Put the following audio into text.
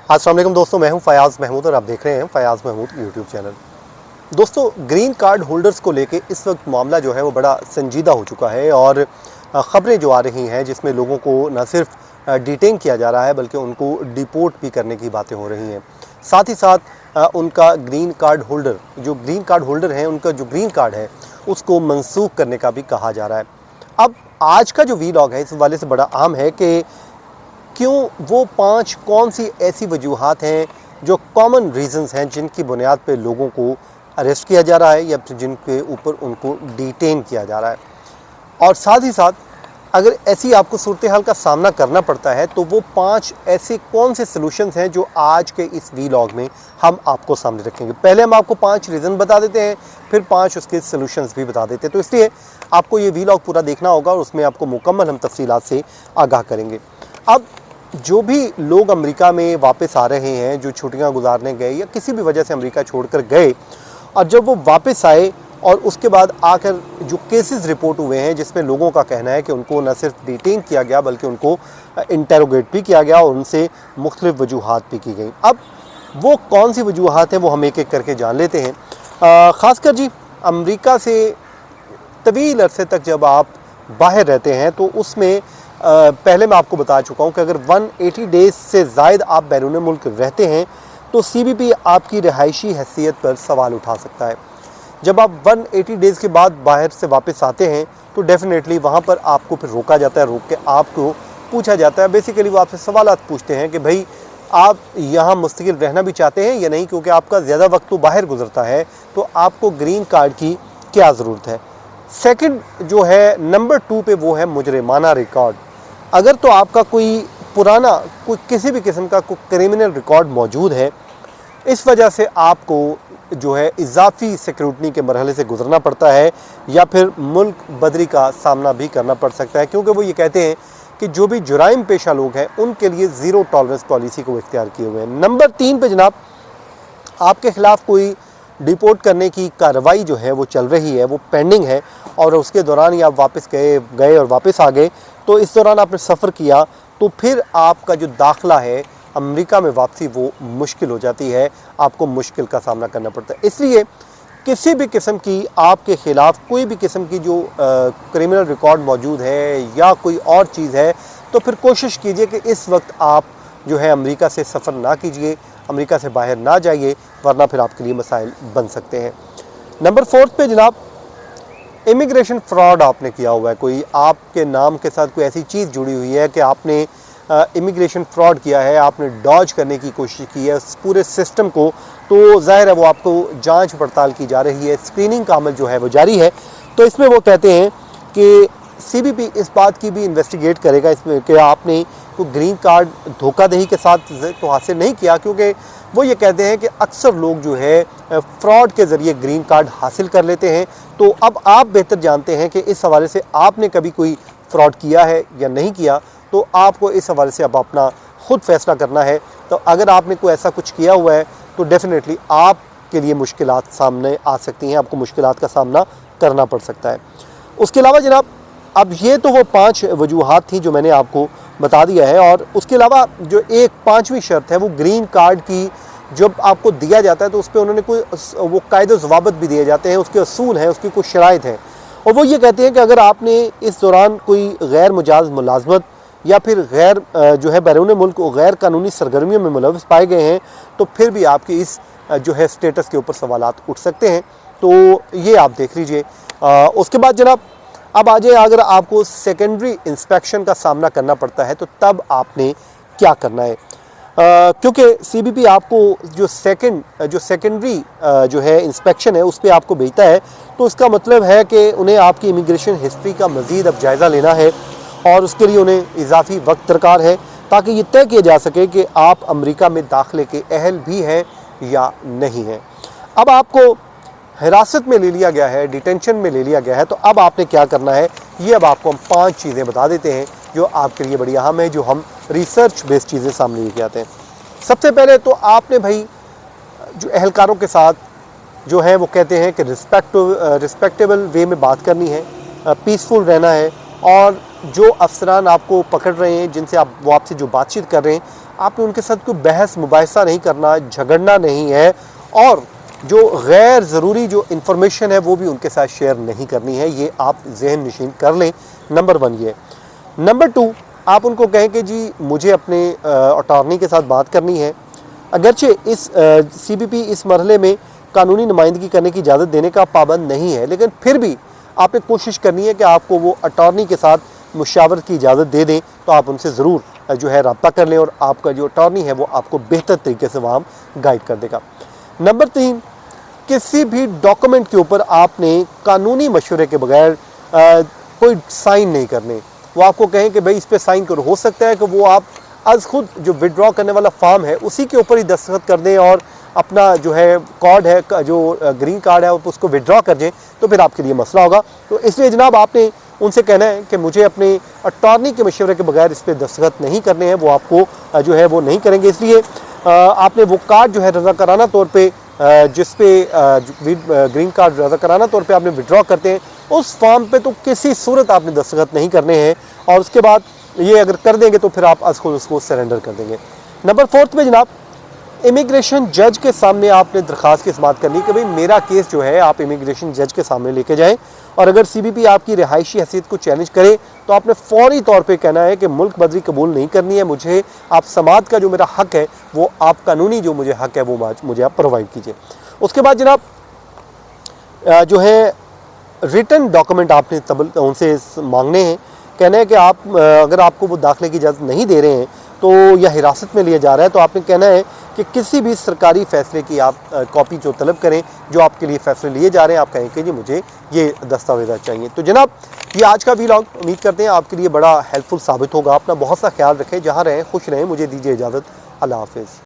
अस्सलाम वालेकुम दोस्तों, मैं हूं फयाज़ महमूद और आप देख रहे हैं फयाज़ महमूद यूट्यूब चैनल। दोस्तों, ग्रीन कार्ड होल्डर्स को लेके इस वक्त मामला जो है वो बड़ा संजीदा हो चुका है और ख़बरें जो आ रही हैं जिसमें लोगों को न सिर्फ डिटेन किया जा रहा है बल्कि उनको डिपोर्ट भी करने की बातें हो रही हैं। साथ ही साथ उनका ग्रीन कार्ड होल्डर हैं उनका जो ग्रीन कार्ड है उसको मनसूख करने का भी कहा जा रहा है। अब आज का जो वीलॉग है इस वाले से बड़ा अहम है कि क्यों वो 5 कौन सी ऐसी वजूहात हैं जो कॉमन रीज़न्स हैं जिनकी बुनियाद पे लोगों को अरेस्ट किया जा रहा है या फिर जिनके ऊपर उनको डिटेन किया जा रहा है। और साथ ही साथ अगर ऐसी आपको सूरत हाल का सामना करना पड़ता है तो वो 5 ऐसे कौन से सलूशंस हैं जो आज के इस वीलॉग में हम आपको सामने रखेंगे। पहले हम आपको 5 रीज़न बता देते हैं, फिर 5 उसके सलूशंस भी बता देते हैं। तो इसलिए आपको ये वीलॉग पूरा देखना होगा और उसमें आपको मुकम्मल हम तफसीलात से आगाह करेंगे। अब जो भी लोग अमेरिका में वापस आ रहे हैं, जो छुट्टियां गुजारने गए या किसी भी वजह से अमेरिका छोड़कर गए, और जब वो वापस आए और उसके बाद आकर जो केसेस रिपोर्ट हुए हैं जिसमें लोगों का कहना है कि उनको न सिर्फ डिटेन किया गया बल्कि उनको इंटेरोगेट भी किया गया और उनसे मुख्तलिफ वजूहात भी की गई। अब वो कौन सी वजूहात हैं वो हम एक एक करके जान लेते हैं। ख़ासकर जी अमेरिका से तवील अरसे तक जब आप बाहर रहते हैं तो उसमें पहले मैं आपको बता चुका हूं कि अगर 180 डेज़ से ज़ायद आप बैरून मुल्क रहते हैं तो CBP आपकी रिहायशी हैसियत पर सवाल उठा सकता है। जब आप 180 डेज़ के बाद बाहर से वापस आते हैं तो डेफिनेटली वहां पर आपको फिर रोका जाता है, रोक के आपको पूछा जाता है। बेसिकली वो आपसे सवाल पूछते हैं कि भाई आप यहाँ मुस्तकिल रहना भी चाहते हैं या नहीं, क्योंकि आपका ज़्यादा वक्त तो बाहर गुजरता है तो आपको ग्रीन कार्ड की क्या ज़रूरत है। सेकंड जो है नंबर 2 पे वो है मुजरिमाना रिकॉर्ड। अगर तो आपका कोई पुराना कोई किसी भी किस्म का कोई क्रिमिनल रिकॉर्ड मौजूद है, इस वजह से आपको जो है इजाफी सिक्योरिटी के मरहले से गुजरना पड़ता है या फिर मुल्क बदरी का सामना भी करना पड़ सकता है, क्योंकि वो ये कहते हैं कि जो भी जुराइम पेशा लोग हैं उनके लिए ज़ीरो टॉलरेंस पॉलिसी को इख्तियार किए हुए हैं। नंबर 3 पे जनाब आपके ख़िलाफ़ कोई डिपोर्ट करने की कार्रवाई जो है वो चल रही है, वो पेंडिंग है और उसके दौरान ही आप वापस गए और वापस आ गए, तो इस दौरान आपने सफ़र किया तो फिर आपका जो दाखिला है अमेरिका में वापसी वो मुश्किल हो जाती है, आपको मुश्किल का सामना करना पड़ता है। इसलिए किसी भी किस्म की आपके ख़िलाफ़ कोई भी किस्म की जो क्रिमिनल रिकॉर्ड मौजूद है या कोई और चीज़ है तो फिर कोशिश कीजिए कि इस वक्त आप जो है अमेरिका से सफ़र ना कीजिए, अमेरिका से बाहर ना जाइए, वरना फिर आपके लिए मसाइल बन सकते हैं। नंबर 4 पे जनाब इमिग्रेशन फ्रॉड आपने किया हुआ है, कोई आपके नाम के साथ कोई ऐसी चीज़ जुड़ी हुई है कि आपने इमिग्रेशन फ्रॉड किया है, आपने डॉज करने की कोशिश की है उस पूरे सिस्टम को, तो ज़ाहिर है वो आपको जांच पड़ताल की जा रही है, स्क्रीनिंग का अमल जो है वो जारी है। तो इसमें वो कहते हैं कि CBP इस बात की भी इन्वेस्टिगेट करेगा इसमें कि आपने कोई ग्रीन कार्ड धोखाधड़ी के साथ तो हासिल नहीं किया, क्योंकि वो ये कहते हैं कि अक्सर लोग जो है फ्रॉड के ज़रिए ग्रीन कार्ड हासिल कर लेते हैं। तो अब आप बेहतर जानते हैं कि इस हवाले से आपने कभी कोई फ्रॉड किया है या नहीं किया, तो आपको इस हवाले से अब अपना ख़ुद फ़ैसला करना है। तो अगर आपने कोई ऐसा कुछ किया हुआ है तो डेफ़िनेटली आपके लिए मुश्किलात सामने आ सकती हैं, आपको मुश्किलात का सामना करना पड़ सकता है। उसके अलावा जनाब अब ये तो वो 5 वजूहात थी जो मैंने आपको बता दिया है, और उसके अलावा जो एक 5वीं शर्त है वो ग्रीन कार्ड की जब आपको दिया जाता है तो उस पर उन्होंने कोई वो कायदे ज़वाबित भी दिए जाते हैं, उसके असूल हैं, उसकी कुछ शराइत हैं, और वो ये कहते हैं कि अगर आपने इस दौरान कोई गैर मुजाज मुलाजमत या फिर गैर जो है बैरून मुल्क गैर कानूनी सरगर्मियों में मुलविस पाए गए हैं तो फिर भी आपकी इस जो है स्टेटस के ऊपर सवालात उठ सकते हैं। तो ये आप देख लीजिए। उसके बाद जनाब अब आ जाए, अगर आपको सेकेंडरी इंस्पेक्शन का सामना करना पड़ता है तो तब आपने क्या करना है, क्योंकि CBP आपको जो सेकेंडरी जो है इंस्पेक्शन है उस पर आपको भेजता है, तो इसका मतलब है कि उन्हें आपकी इमिग्रेशन हिस्ट्री का मज़ीद अब जायज़ा लेना है और उसके लिए उन्हें इजाफी वक्त दरकार है ताकि ये तय किया जा सके कि आप अमेरिका में दाखिले के अहल भी हैं या नहीं हैं। अब आपको हिरासत में ले लिया गया है, डिटेंशन में ले लिया गया है, तो अब आपने क्या करना है ये अब आपको हम 5 चीज़ें बता देते हैं जो आपके लिए बड़ी अहम है, जो हम रिसर्च बेस्ड चीज़ें सामने लेके आते हैं। सबसे पहले तो आपने भाई जो अहलकारों के साथ जो है वो कहते हैं कि रिस्पेक्टेबल वे में बात करनी है, पीसफुल रहना है, और जो अफसरान आपको पकड़ रहे हैं जिनसे आप वो आपसे जो बातचीत कर रहे हैं आपने उनके साथ कोई बहस मुबाहिसा नहीं करना, झगड़ना नहीं है, और जो गैर ज़रूरी जो इन्फॉर्मेशन है वो भी उनके साथ शेयर नहीं करनी है। ये आप जहन नशीन कर लें। नंबर 1 ये। नंबर 2, आप उनको कहें कि जी मुझे अपने अटॉर्नी के साथ बात करनी है। अगरचे इस CBP इस मरहले में कानूनी नुमाइंदगी करने की इजाज़त देने का पाबंद नहीं है, लेकिन फिर भी आपने कोशिश करनी है कि आपको वो अटॉर्नी के साथ मुशावरत की इजाज़त दे दें। तो आप उनसे ज़रूर जो है रब्ता कर लें और आपका जो अटॉर्नी है वो आपको बेहतर तरीके से वहाँ गाइड कर देगा। नंबर 3, किसी भी डॉक्यूमेंट के ऊपर आपने कानूनी मशवरे के बगैर कोई साइन नहीं करने। वो आपको कहें कि भाई इस पे साइन करो, हो सकता है कि वो आप आज खुद जो विड्रॉ करने वाला फॉर्म है उसी के ऊपर ही दस्तखत कर दें और अपना जो है कार्ड है, जो ग्रीन कार्ड है, उसको विड्रॉ कर दें, तो फिर आपके लिए मसला होगा। तो इसलिए जनाब आपने उनसे कहना है कि मुझे अपने अटॉर्नी के मशवरे के बगैर इस पर दस्तखत नहीं करने हैं। वो आपको जो है वो नहीं करेंगे। इसलिए आपने वो कार्ड जो है रज़ाकाराना तौर पे जिस पे ग्रीन कार्ड रज़ाकाराना तौर पे आपने विड्रॉ करते हैं, उस फॉर्म पे तो किसी सूरत आपने दस्तखत नहीं करने हैं। और उसके बाद ये अगर कर देंगे तो फिर आप आज खुद उसको सरेंडर कर देंगे। नंबर 4 में जनाब, इमिग्रेशन जज के सामने आपने दरख्वास्त की बात करनी कि भाई मेरा केस जो है आप इमिग्रेशन जज के सामने लेके जाएं। और अगर CBP आपकी रिहायशी हैसियत को चैलेंज करे तो आपने फौरी तौर पे कहना है कि मुल्क बदरी कबूल नहीं करनी है, मुझे आप समात का जो मेरा हक है वो आप कानूनी जो मुझे हक है वो मुझे आप प्रोवाइड कीजिए। उसके बाद जनाब जो है रिटन डॉक्यूमेंट आपने तब उनसे मांगने हैं। कहना है कि आप अगर आपको वो दाखिले की इजाज़त नहीं दे रहे हैं तो या हिरासत में लिया जा रहा है, तो आपने कहना है कि किसी भी सरकारी फ़ैसले की आप कॉपी जो तलब करें जो आपके लिए फ़ैसले लिए जा रहे हैं, आप कहें कि जी मुझे ये दस्तावेज़ चाहिए। तो जनाब ये आज का व्लॉग उम्मीद करते हैं आपके लिए बड़ा हेल्पफुल साबित होगा। अपना बहुत सा ख्याल रखें, जहाँ रहें खुश रहें। मुझे दीजिए इजाज़त। अल्लाह हाफ़िज़।